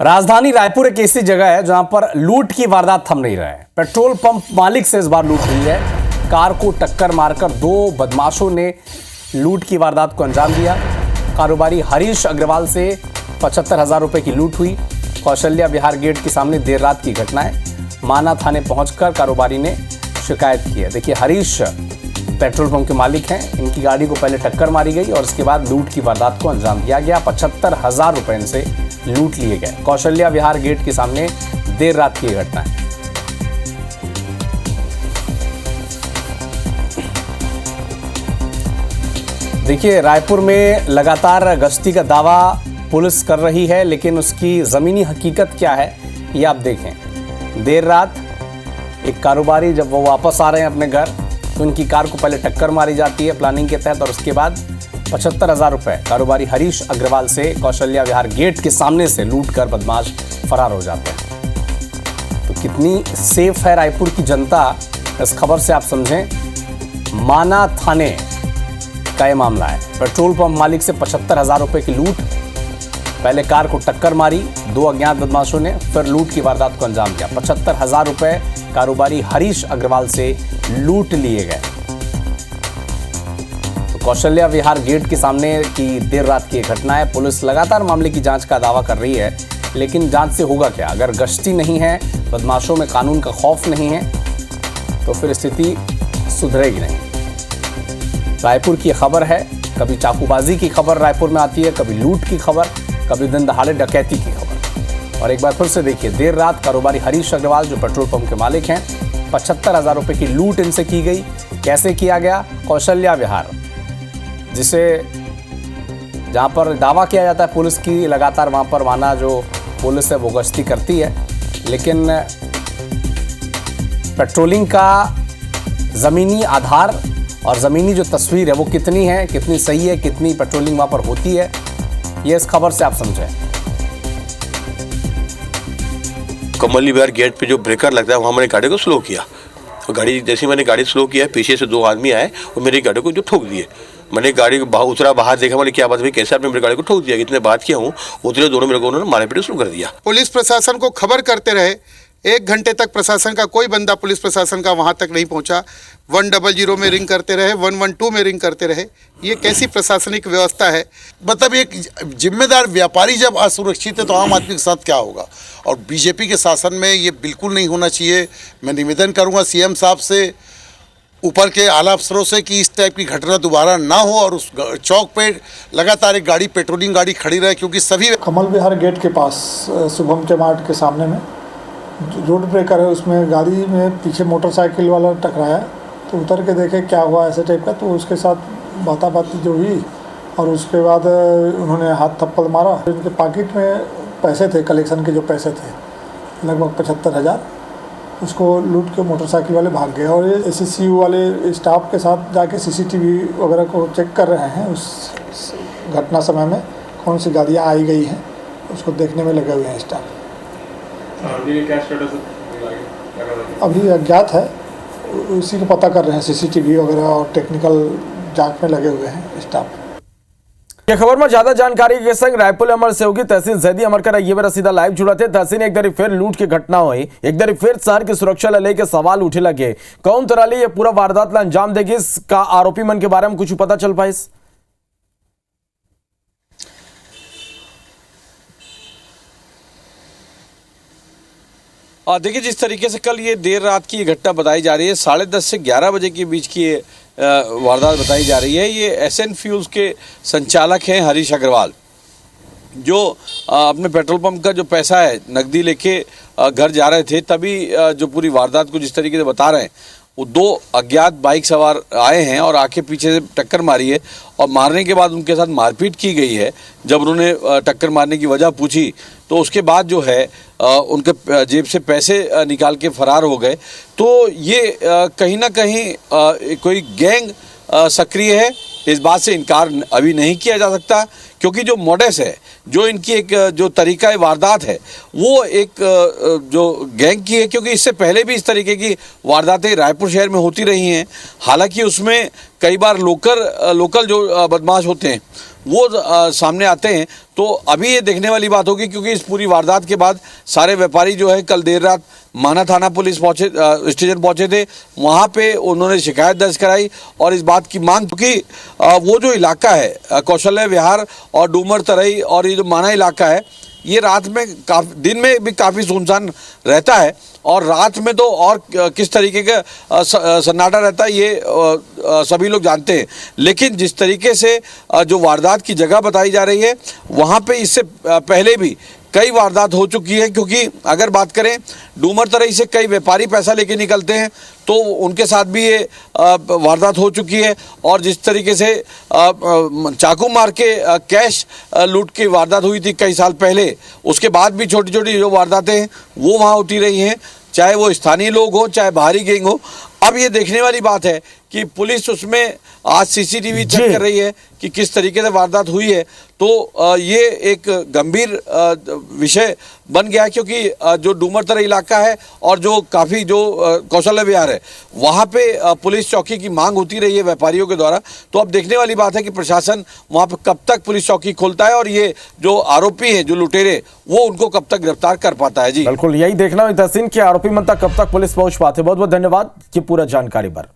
राजधानी रायपुर एक ऐसी जगह है जहां पर लूट की वारदात थम नहीं रहा है। पेट्रोल पंप मालिक से इस बार लूट हुई है। कार को टक्कर मारकर दो बदमाशों ने लूट की वारदात को अंजाम दिया। कारोबारी हरीश अग्रवाल से 75,000 रुपए की लूट हुई। कौशल्या विहार गेट के सामने देर रात की घटना है। माना थाने पहुंचकर कारोबारी ने शिकायत की है। देखिए, हरीश पेट्रोल पंप के मालिक हैं। इनकी गाड़ी को पहले टक्कर मारी गई और उसके बाद लूट की वारदात को अंजाम दिया गया। 75,000 रुपए इनसे लूट लिए गए। कौशल्या विहार गेट के सामने देर रात की घटना है। देखिए, रायपुर में लगातार गश्ती का दावा पुलिस कर रही है, लेकिन उसकी जमीनी हकीकत क्या है ये आप देखें। देर रात एक कारोबारी जब वो वापस आ रहे हैं अपने घर, तो उनकी कार को पहले टक्कर मारी जाती है प्लानिंग के तहत और उसके बाद 75,000 रुपए कारोबारी हरीश अग्रवाल से कौशल्या विहार गेट के सामने से लूट कर बदमाश फरार हो जाते हैं। तो कितनी सेफ है रायपुर की जनता, इस खबर से आप समझें। माना थाने का ये मामला है। पेट्रोल पंप मालिक से 75,000 रुपए की लूट। पहले कार को टक्कर मारी दो अज्ञात बदमाशों ने, फिर लूट की वारदात को अंजाम दिया। 75,000 रुपए कारोबारी हरीश अग्रवाल से लूट लिए गए। कौशल्या विहार गेट के सामने की देर रात की घटना है। पुलिस लगातार मामले की जांच का दावा कर रही है, लेकिन जांच से होगा क्या? अगर गश्ती नहीं है, बदमाशों में कानून का खौफ नहीं है, तो फिर स्थिति सुधरेगी नहीं। रायपुर की खबर है, कभी चाकूबाजी की खबर रायपुर में आती है, कभी लूट की खबर, कभी दिन दहाड़े डकैती की खबर। और एक बार फिर से देखिए, देर रात कारोबारी हरीश अग्रवाल जो पेट्रोल पंप के मालिक हैं, 75,000 रुपए की लूट इनसे की गई। कैसे किया गया? कौशल्या विहार, जिसे जहाँ पर दावा किया जाता है पुलिस की, लगातार वहाँ पर माना जो पुलिस है वो गश्ती करती है, लेकिन पेट्रोलिंग का ज़मीनी आधार और ज़मीनी जो तस्वीर है वो कितनी है, कितनी सही है, कितनी पेट्रोलिंग वहाँ पर होती है, ये इस खबर से आप समझें। कौशल्या विहार गेट पे जो ब्रेकर लगता है वहाँ मैंने गाड़ी को स्लो किया। तो गाड़ी जैसे मैंने गाड़ी स्लो किया, पीछे से दो आदमी आए और मेरी गाड़ी को जो ठोक दिए। मैंने गाड़ी को उतरा, बाहर देखा, मैंने क्या बात भाई कैसे आपने मेरी गाड़ी को ठोक दिया? इतने बात किया हूँ, उतरे दोनों मेरे को उन्होंने मारे पीटे शुरू कर दिया। पुलिस प्रशासन को खबर करते रहे, 1 घंटे तक प्रशासन का कोई बंदा पुलिस प्रशासन का वहां तक नहीं पहुंचा। 100 में रिंग करते रहे, 112 में रिंग करते रहे। ये कैसी प्रशासनिक व्यवस्था है? मतलब एक जिम्मेदार व्यापारी जब असुरक्षित है तो आम आदमी के साथ क्या होगा? और बीजेपी के शासन में ये बिल्कुल नहीं होना चाहिए। मैं निवेदन करूंगा सीएम साहब से, ऊपर के आला अफसरों से, कि इस टाइप की घटना दोबारा ना हो और उस चौक पे लगातार एक गाड़ी, पेट्रोलिंग गाड़ी खड़ी रहे, क्योंकि सभी कमल विहार गेट के पास शुभम के मार्ट के सामने में रोड ब्रेकर है, उसमें गाड़ी में पीछे मोटरसाइकिल वाला टकराया। तो उतर के देखे क्या हुआ ऐसे टाइप का, तो उसके साथ बाताबाती जो हुई और उसके बाद उन्होंने हाथ थप्पड़ मारा। उनके पॉकेट में पैसे थे, कलेक्शन के जो पैसे थे लगभग 75,000, उसको लूट के मोटरसाइकिल वाले भाग गए। और ये एसएससीयू वाले स्टाफ के साथ जाके सीसीटीवी वगैरह को चेक कर रहे हैं। उस घटना समय में कौन सी गाड़ियाँ आई गई हैं उसको देखने में लगे हुए हैं स्टाफ। अभी अज्ञात है, उसी को पता कर रहे हैं। सीसीटीवी वगैरह और टेक्निकल जांच में लगे हुए हैं स्टाफ। ये खबर में ज्यादा जानकारी के संग रायपुर अमर सहयोगी तहसील जैदी अमर कर ये बार सीधा लाइव जुड़ा थे। तहसील एक बार फिर लूट की घटना हुई, एक बार फिर शहर की सुरक्षा ले के सवाल उठे लगे। कौन तरह ये पूरा वारदात ला अंजाम देगी, इसका आरोपी मन के बारे में कुछ पता चल पाए? देखिए, जिस तरीके से कल ये देर रात की घटना बताई जा रही है, 10:30 से 11 बजे के बीच की वारदात बताई जा रही है। ये एसएन फ्यूल्स के संचालक हैं हरीश अग्रवाल, जो अपने पेट्रोल पंप का जो पैसा है नकदी लेके घर जा रहे थे, तभी जो पूरी वारदात को जिस तरीके से बता रहे हैं, वो दो अज्ञात बाइक सवार आए हैं और आके पीछे से टक्कर मारी है और मारने के बाद उनके साथ मारपीट की गई है। जब उन्होंने टक्कर मारने की वजह पूछी तो उसके बाद जो है उनके जेब से पैसे निकाल के फरार हो गए। तो ये कहीं ना कहीं कोई गैंग सक्रिय है, इस बात से इनकार अभी नहीं किया जा सकता, क्योंकि जो मॉडस है, जो इनकी एक जो तरीका वारदात है, वो एक जो गैंग की है, क्योंकि इससे पहले भी इस तरीके की वारदातें रायपुर शहर में होती रही हैं। हालांकि उसमें कई बार लोकल जो बदमाश होते हैं वो सामने आते हैं। तो अभी ये देखने वाली बात होगी, क्योंकि इस पूरी वारदात के बाद सारे व्यापारी जो है कल देर रात माना थाना पुलिस स्टेशन पहुंचे थे। वहां पे उन्होंने शिकायत दर्ज कराई और इस बात की मांग, क्योंकि वो जो इलाका है कौशल्या विहार और डूमर तरई और ये जो माना इलाका है, ये रात में दिन में भी काफ़ी सुनसान रहता है और रात में तो और किस तरीके का सन्नाटा रहता है ये सभी लोग जानते हैं। लेकिन जिस तरीके से जो वारदात की जगह बताई जा रही है, वहाँ पे इससे पहले भी कई वारदात हो चुकी है। क्योंकि अगर बात करें डूमर तरई से कई व्यापारी पैसा लेके निकलते हैं, तो उनके साथ भी ये वारदात हो चुकी है। और जिस तरीके से चाकू मार के कैश लूट की वारदात हुई थी कई साल पहले, उसके बाद भी छोटी छोटी जो वारदातें हैं वो वहाँ होती रही हैं, चाहे वो स्थानीय लोग हो चाहे बाहरी गैंग हो। अब ये देखने वाली बात है कि पुलिस उसमें आज सीसीटीवी चेक कर रही है कि किस तरीके से वारदात हुई है। तो ये एक गंभीर विषय बन गया, क्योंकि जो डूमर तरई इलाका है और जो काफ़ी जो कौशल्या विहार है, वहाँ पे पुलिस चौकी की मांग होती रही है व्यापारियों के द्वारा। तो अब देखने वाली बात है कि प्रशासन वहाँ पे कब तक पुलिस चौकी खोलता है और ये जो आरोपी हैं, जो लुटेरे, वो उनको कब तक गिरफ्तार कर पाता है। जी बिल्कुल, यही देखना है तहसीन के आरोपी मन तक कब तक पुलिस पहुंच पाते। बहुत बहुत धन्यवाद ये पूरा जानकारी पर।